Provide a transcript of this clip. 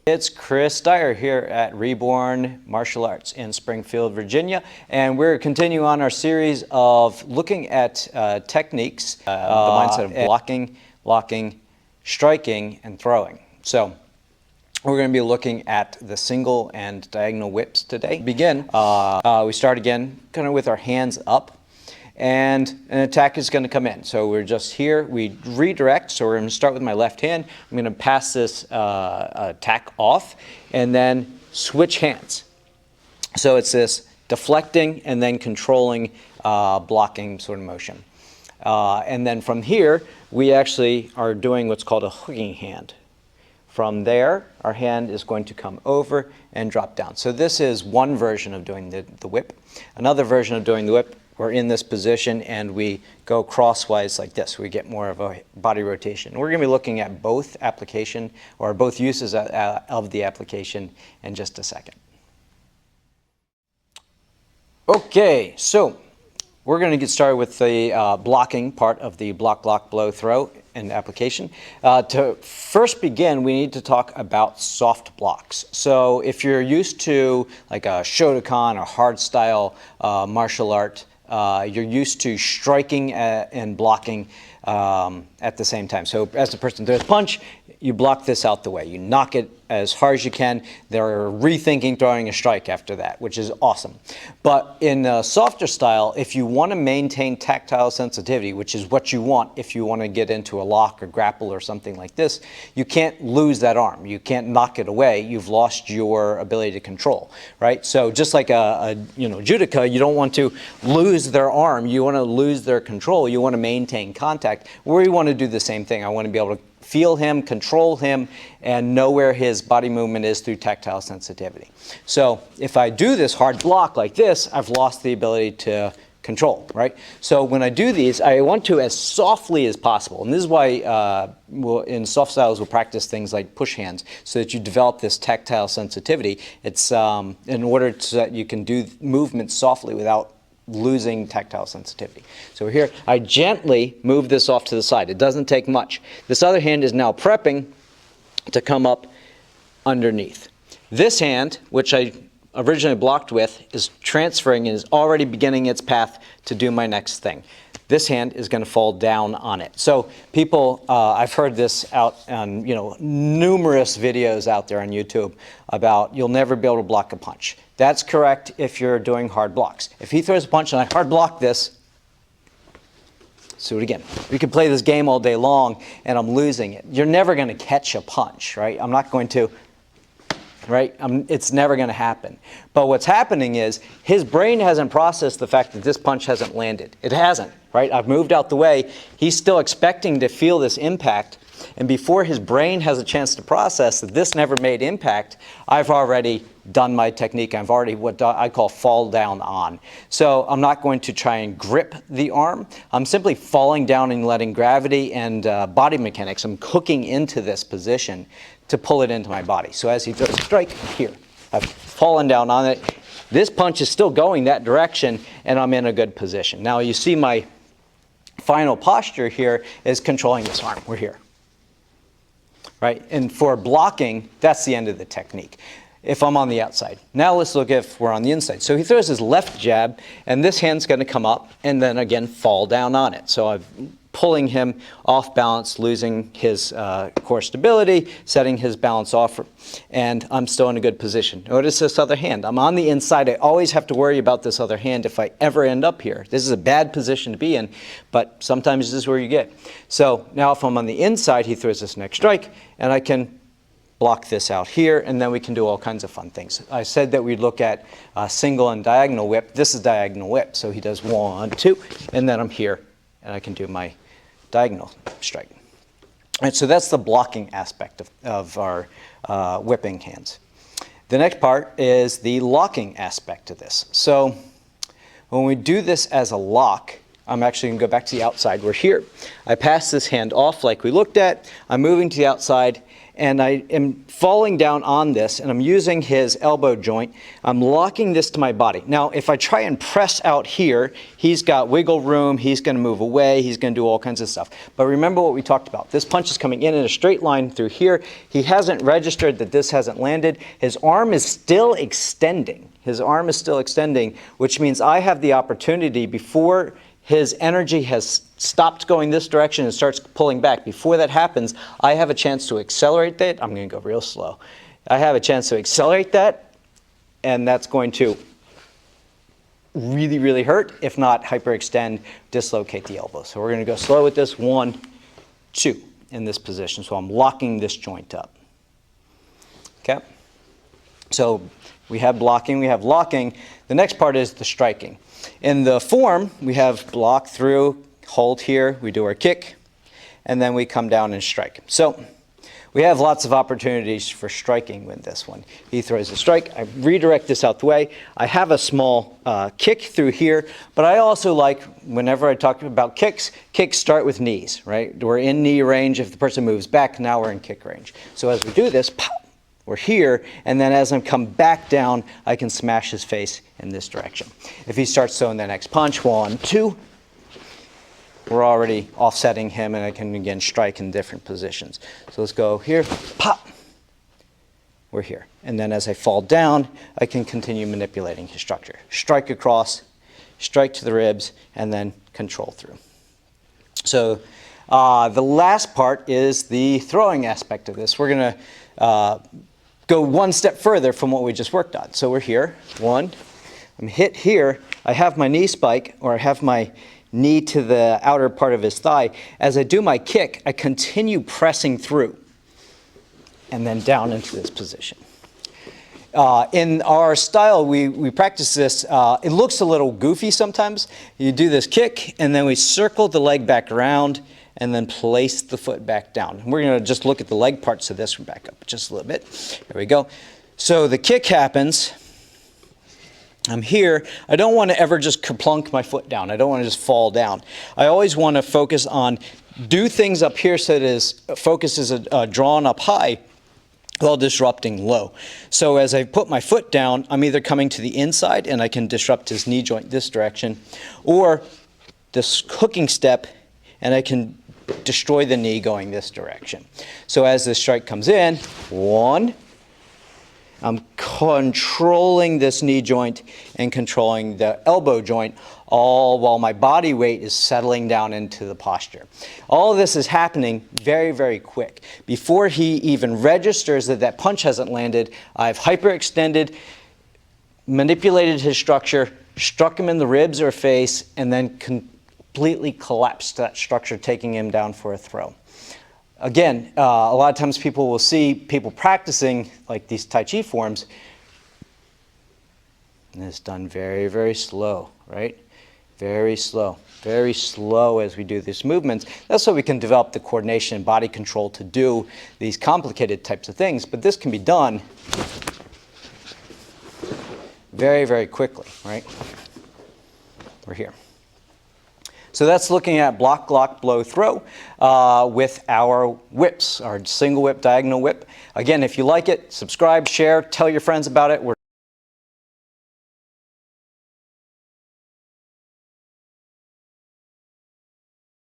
It's Chris Dyer here at Reborn Martial Arts in Springfield, Virginia, and we're continuing on our series of looking at techniques, the mindset of blocking, locking, striking, and throwing. So we're going to be looking at the single and diagonal whips today. We start again kind of with our hands up. And an attack is going to come in. So we're just here, we redirect, so we're going to start with my left hand. I'm going to pass this attack off and then switch hands. So it's this deflecting and then controlling blocking sort of motion. And then from here, we actually are doing what's called a hooking hand. From there, our hand is going to come over and drop down. So this is one version of doing the whip. Another version of doing the whip, we're in this position and we go crosswise like this. We get more of a body rotation. We're going to be looking at both application or both uses of the application in just a second. Okay, so we're going to get started with the blocking part of the block, block, blow, throw and application. To first begin, we need to talk about soft blocks. So if you're used to like a Shotokan or hard style martial art, you're used to striking and blocking at the same time. So as the person throws a punch, you block this out the way. You knock it as hard as you can. They're rethinking throwing a strike after that, which is awesome. But in a softer style, if you want to maintain tactile sensitivity, which is what you want if you want to get into a lock or grapple or something like this, you can't lose that arm. You can't knock it away. You've lost your ability to control, right? So just like a judoka, you don't want to lose their arm. You want to lose their control. You want to maintain contact. We want to do the same thing. I want to be able to feel him, control him, and know where his body movement is through tactile sensitivity. So if I do this hard block like this, I've lost the ability to control, right? So when I do these, I want to as softly as possible. And this is why in soft styles we'll practice things like push hands so that you develop this tactile sensitivity. It's in order so that you can do movements softly without losing tactile sensitivity. So here, I gently move this off to the side. It doesn't take much. This other hand is now prepping to come up underneath. This hand, which I originally blocked with, is transferring and is already beginning its path to do my next thing. This hand is going to fall down on it. So people, I've heard this out on numerous videos out there on YouTube about you'll never be able to block a punch. That's correct if you're doing hard blocks. If he throws a punch and I hard block this, let's do it again. We could play this game all day long and I'm losing it. You're never going to catch a punch, right? I'm not going to, right? It's never going to happen. But what's happening is his brain hasn't processed the fact that this punch hasn't landed. It hasn't, right? I've moved out the way. He's still expecting to feel this impact. And before his brain has a chance to process that this never made impact, I've already done my technique. I've already what I call fall down on. So I'm not going to try and grip the arm. I'm simply falling down and letting gravity and body mechanics, I'm hooking into this position to pull it into my body. So as he throws a strike here, I've fallen down on it. This punch is still going that direction and I'm in a good position. Now you see my final posture here is controlling this arm. We're here. Right? And for blocking, that's the end of the technique. If I'm on the outside. Now let's look if we're on the inside. So he throws his left jab, and this hand's going to come up and then again fall down on it. So I'm pulling him off balance, losing his core stability, setting his balance off, and I'm still in a good position. Notice this other hand. I'm on the inside. I always have to worry about this other hand if I ever end up here. This is a bad position to be in, but sometimes this is where you get. So now if I'm on the inside, he throws this next strike, and I can block this out here, and then we can do all kinds of fun things. I said that we'd look at single and diagonal whip. This is diagonal whip. So he does 1, 2, and then I'm here, and I can do my diagonal strike. And so that's the blocking aspect of our whipping hands. The next part is the locking aspect of this. So when we do this as a lock, I'm actually going to go back to the outside. We're here. I pass this hand off like we looked at. I'm moving to the outside, and I am falling down on this, and I'm using his elbow joint. I'm locking this to my body. Now, if I try and press out here, he's got wiggle room. He's going to move away. He's going to do all kinds of stuff. But remember what we talked about. This punch is coming in a straight line through here. He hasn't registered that this hasn't landed. His arm is still extending. His arm is still extending, which means I have the opportunity before his energy has stopped going this direction and starts pulling back. Before that happens, I have a chance to accelerate that. I'm going to go real slow. I have a chance to accelerate that, and that's going to really, really hurt, if not hyperextend, dislocate the elbow. So we're going to go slow with this. 1, 2 in this position. So I'm locking this joint up. Okay? So we have blocking, we have locking. The next part is the striking. In the form, we have block through, hold here, we do our kick, and then we come down and strike. So we have lots of opportunities for striking with this one. He throws a strike, I redirect this out the way. I have a small kick through here, but I also like, whenever I talk about kicks start with knees, right? We're in knee range. If the person moves back, now we're in kick range. So as we do this, pop, we're here, and then as I come back down, I can smash his face in this direction. If he starts throwing the next punch, 1, 2, we're already offsetting him, and I can again strike in different positions. So let's go here, pop, we're here. And then as I fall down, I can continue manipulating his structure. Strike across, strike to the ribs, and then control through. So the last part is the throwing aspect of this. We're going to go one step further from what we just worked on. So we're here, 1, I'm hit here, I have my knee spike, or I have my knee to the outer part of his thigh. As I do my kick, I continue pressing through, and then down into this position. In our style, we practice this. It looks a little goofy sometimes. You do this kick, and then we circle the leg back around, and then place the foot back down. We're going to just look at the leg parts of this from back up just a little bit. There we go. So the kick happens. I'm here. I don't want to ever just plunk my foot down. I don't want to just fall down. I always want to focus on, do things up here so that his focus is drawn up high while disrupting low. So as I put my foot down, I'm either coming to the inside and I can disrupt his knee joint this direction, or this hooking step and I can destroy the knee going this direction. So as the strike comes in, 1, I'm controlling this knee joint and controlling the elbow joint, all while my body weight is settling down into the posture. All of this is happening very, very quick. Before he even registers that that punch hasn't landed, I've hyperextended, manipulated his structure, struck him in the ribs or face, and then completely collapsed that structure, taking him down for a throw. Again, a lot of times people will see people practicing like these Tai Chi forms, and it's done very, very slow, right? Very slow as we do these movements. That's so we can develop the coordination and body control to do these complicated types of things, but this can be done very, very quickly, right? We're here. So that's looking at block, lock, blow, throw with our whips, our single whip, diagonal whip. Again, if you like it, subscribe, share, tell your friends about it.